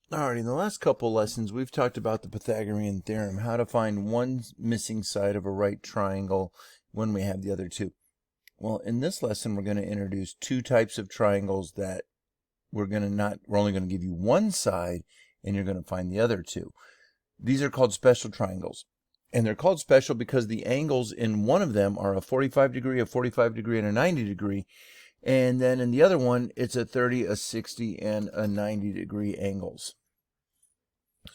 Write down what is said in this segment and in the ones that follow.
Alright, in the last couple lessons, we've talked about the Pythagorean theorem, how to find one missing side of a right triangle when we have the other two. Well, in this lesson, we're going to introduce two types of triangles that we're only going to give you one side, and you're going to find the other two. These are called special triangles. And they're called special because the angles in one of them are a 45 degree, a 45 degree, and a 90 degree. And then in the other one, it's a 30, a 60, and a 90 degree angles.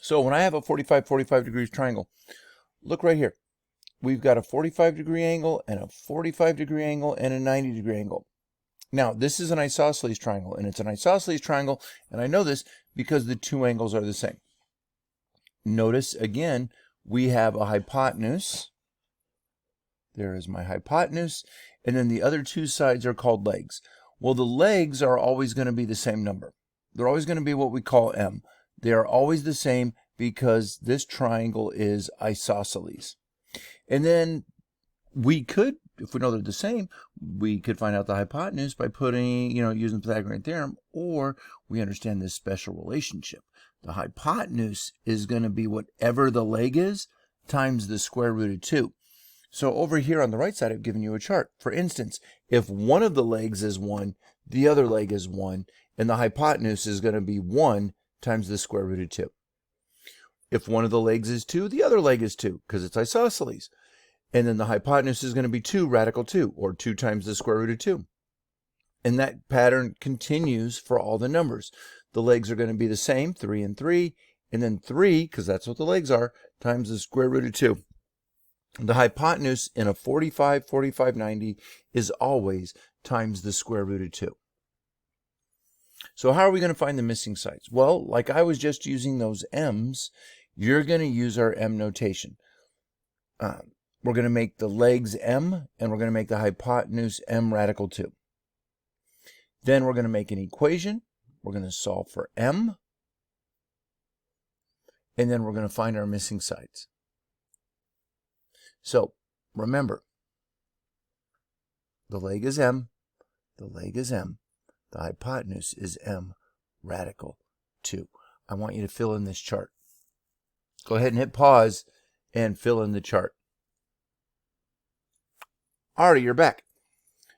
So when I have a 45 degrees triangle, look right here. We've got a 45 degree angle and a 45 degree angle and a 90 degree angle. Now, this is an isosceles triangle, and it's an isosceles triangle, and I know this because the two angles are the same. Notice, again, we have a hypotenuse. There is my hypotenuse, and then the other two sides are called legs. Well, the legs are always going to be the same number. They're always going to be what we call m. They are always the same because this triangle is isosceles. And then we could, if we know they're the same, we could find out the hypotenuse by using the Pythagorean theorem, or we understand this special relationship. The hypotenuse is going to be whatever the leg is times the square root of 2. So over here on the right side, I've given you a chart. For instance, if one of the legs is 1, the other leg is 1, and the hypotenuse is going to be 1 times the square root of 2. If one of the legs is 2, the other leg is 2, because it's isosceles. And then the hypotenuse is going to be 2 radical 2, or 2 times the square root of 2. And that pattern continues for all the numbers. The legs are going to be the same, 3 and 3, and then 3, because that's what the legs are, times the square root of 2. The hypotenuse in a 45, 90 is always times the square root of 2. So how are we going to find the missing sides? Well, like I was just using those m's, you're going to use our m notation. We're going to make the legs m, and we're going to make the hypotenuse m radical 2. Then we're going to make an equation. We're going to solve for m. And then we're going to find our missing sides. So remember, the leg is m, the leg is m, the hypotenuse is m radical 2. I want you to fill in this chart. Go ahead and hit pause and fill in the chart. Alrighty, you're back.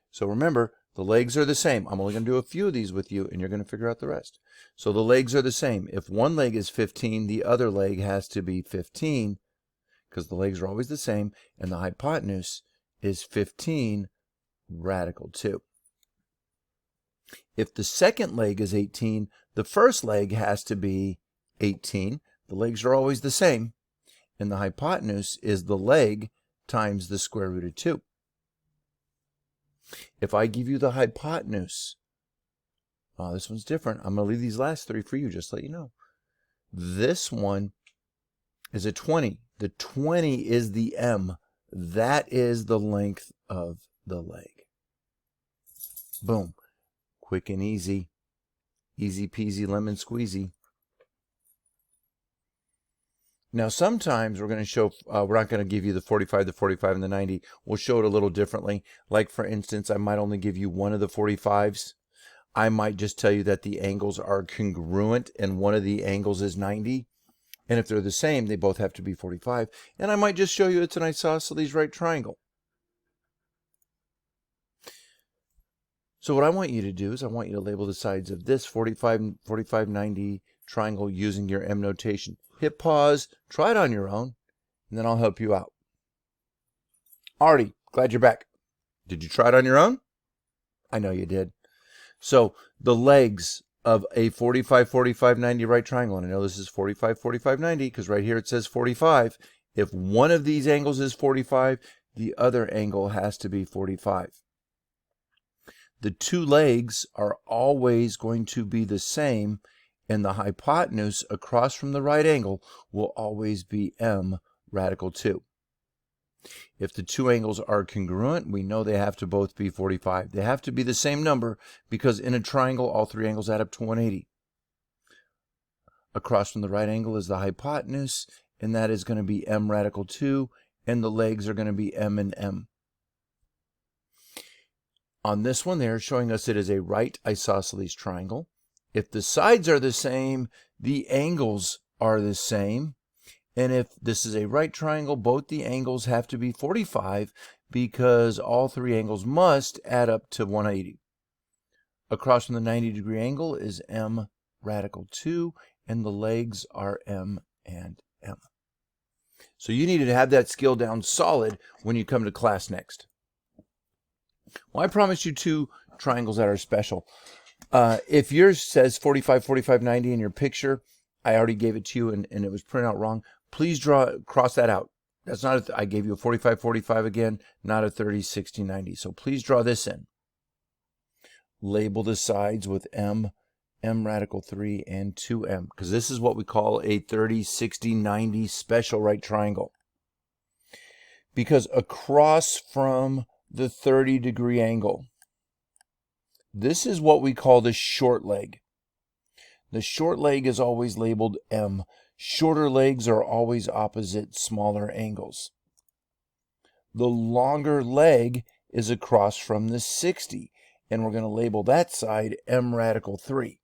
So remember, the legs are the same. I'm only going to do a few of these with you, and you're going to figure out the rest. So the legs are the same. If one leg is 15, the other leg has to be 15, because the legs are always the same, and the hypotenuse is 15 radical 2. If the second leg is 18, the first leg has to be 18. The legs are always the same, and the hypotenuse is the leg times the square root of 2. If I give you the hypotenuse, this one's different. I'm going to leave these last three for you, just to let you know. This one is a 20. The 20 is the m. That is the length of the leg. Boom. Quick and easy. Easy peasy lemon squeezy. Now, sometimes we're going to show, we're not going to give you the 45, and the 90. We'll show it a little differently. Like, for instance, I might only give you one of the 45s. I might just tell you that the angles are congruent and one of the angles is 90. And if they're the same, they both have to be 45. And I might just show you it's an isosceles right triangle. So what I want you to do is I want you to label the sides of this 45, 90 triangle using your m notation. Hit pause, try it on your own, and then I'll help you out. Alrighty, glad you're back. Did you try it on your own? I know you did. So the legs of a 45, 90 right triangle, and I know this is 45, 90, because right here it says 45. If one of these angles is 45, the other angle has to be 45. The two legs are always going to be the same, and the hypotenuse across from the right angle will always be m radical 2. If the two angles are congruent, we know they have to both be 45. They have to be the same number because in a triangle, all three angles add up to 180. Across from the right angle is the hypotenuse, and that is going to be m radical 2, and the legs are going to be m and m. On this one, they're showing us it is a right isosceles triangle. If the sides are the same, the angles are the same. And if this is a right triangle, both the angles have to be 45 because all three angles must add up to 180. Across from the 90-degree angle is m radical 2, and the legs are m and m. So you need to have that skill down solid when you come to class next. Well, I promised you two triangles that are special. If yours says 45, 45, 90 in your picture, I already gave it to you and it was printed out wrong. Please cross that out. That's not I gave you a 45, 45 again, not a 30, 60, 90. So please draw this in. Label the sides with m radical 3, and 2m, because this is what we call a 30, 60, 90 special right triangle. Because across from the 30-degree angle, this is what we call the short leg. The short leg is always labeled m. Shorter legs are always opposite smaller angles. The longer leg is across from the 60, and we're going to label that side m radical 3.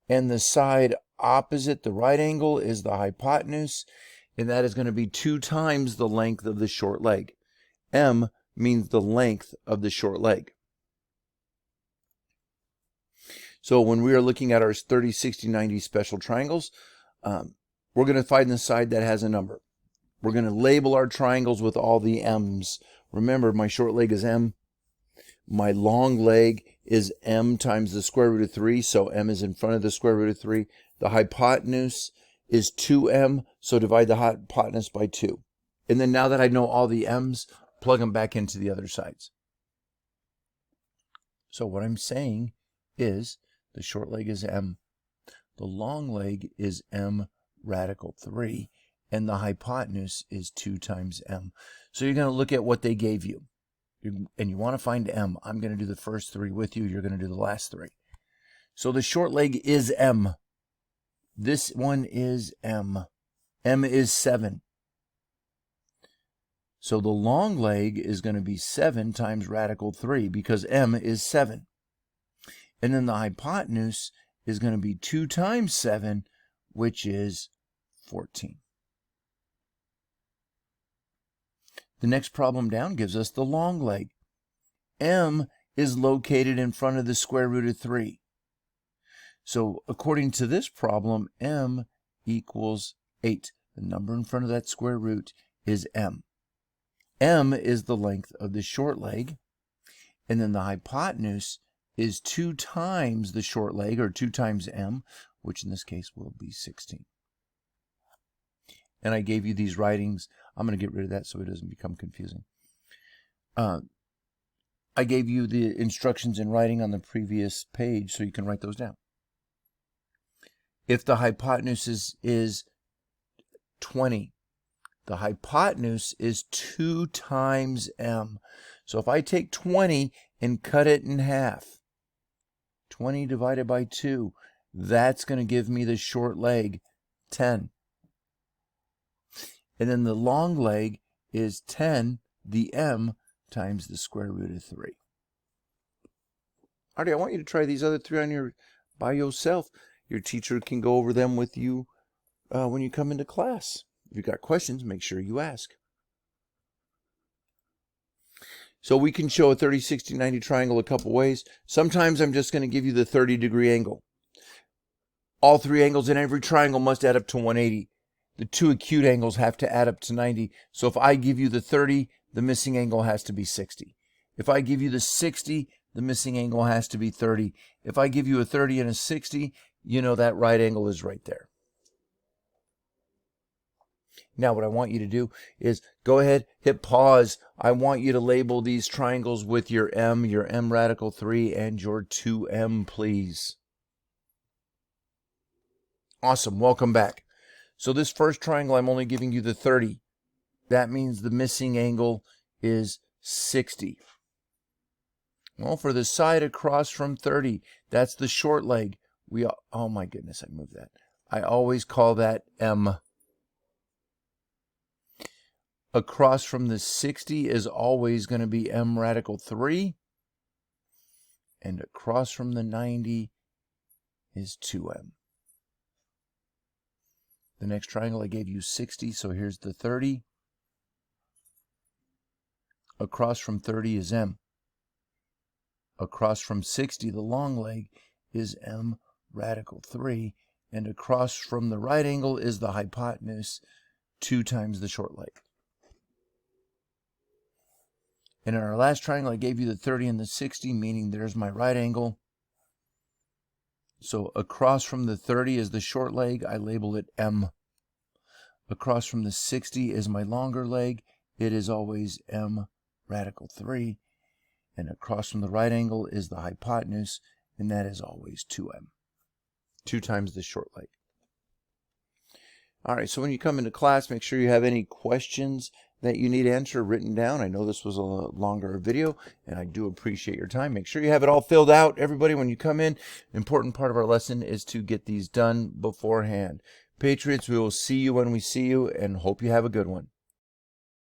And the side opposite the right angle is the hypotenuse, and that is going to be 2 times the length of the short leg. M means the length of the short leg. So when we are looking at our 30, 60, 90 special triangles, we're going to find the side that has a number. We're going to label our triangles with all the m's. Remember, my short leg is m. My long leg is m times the square root of 3, so m is in front of the square root of 3. The hypotenuse is 2m, so divide the hypotenuse by 2. And then now that I know all the m's, plug them back into the other sides. So what I'm saying is the short leg is m, the long leg is m radical 3, and the hypotenuse is 2 times m. So you're going to look at what they gave you. And you want to find m. I'm going to do the first 3 with you. You're going to do the last 3. So the short leg is m. This one is m. M is 7. So the long leg is going to be 7 times radical 3 because m is 7. And then the hypotenuse is going to be 2 times 7, which is 14. The next problem down gives us the long leg. M is located in front of the square root of 3. So according to this problem, m equals 8. The number in front of that square root is m. M is the length of the short leg, and then the hypotenuse is 2 times the short leg, or 2 times m, which in this case will be 16. And I gave you these writings. I'm going to get rid of that so it doesn't become confusing. I gave you the instructions in writing on the previous page so you can write those down. If the hypotenuse is 20, the hypotenuse is 2 times m. So if I take 20 and cut it in half, 20 divided by 2, that's going to give me the short leg, 10. And then the long leg is 10, the m, times the square root of 3. Artie, I want you to try these other 3 on by yourself. Your teacher can go over them with you when you come into class. If you've got questions, make sure you ask. So we can show a 30, 60, 90 triangle a couple ways. Sometimes I'm just going to give you the 30-degree angle. All 3 angles in every triangle must add up to 180. The 2 acute angles have to add up to 90. So if I give you the 30, the missing angle has to be 60. If I give you the 60, the missing angle has to be 30. If I give you a 30 and a 60, you know that right angle is right there. Now what I want you to do is go ahead, hit pause. I want you to label these triangles with your m radical 3, and your 2m, please. Awesome, welcome back. So this first triangle, I'm only giving you the 30. That means the missing angle is 60. Well, for the side across from 30, that's the short leg. Oh my goodness, I moved that. I always call that m. Across from the 60 is always going to be m radical 3. And across from the 90 is 2m. The next triangle I gave you 60, so here's the 30. Across from 30 is m. Across from 60, the long leg, is m radical 3. And across from the right angle is the hypotenuse, 2 times the short leg. And in our last triangle, I gave you the 30 and the 60, meaning there's my right angle. So across from the 30 is the short leg. I label it m. Across from the 60 is my longer leg. It is always m radical 3. And across from the right angle is the hypotenuse, and that is always 2m. 2 times the short leg. All right, so when you come into class, make sure you have any questions that you need answered written down. I know this was a longer video, and I do appreciate your time. Make sure you have it all filled out, everybody, when you come in. An important part of our lesson is to get these done beforehand. Patriots, we will see you when we see you, and hope you have a good one.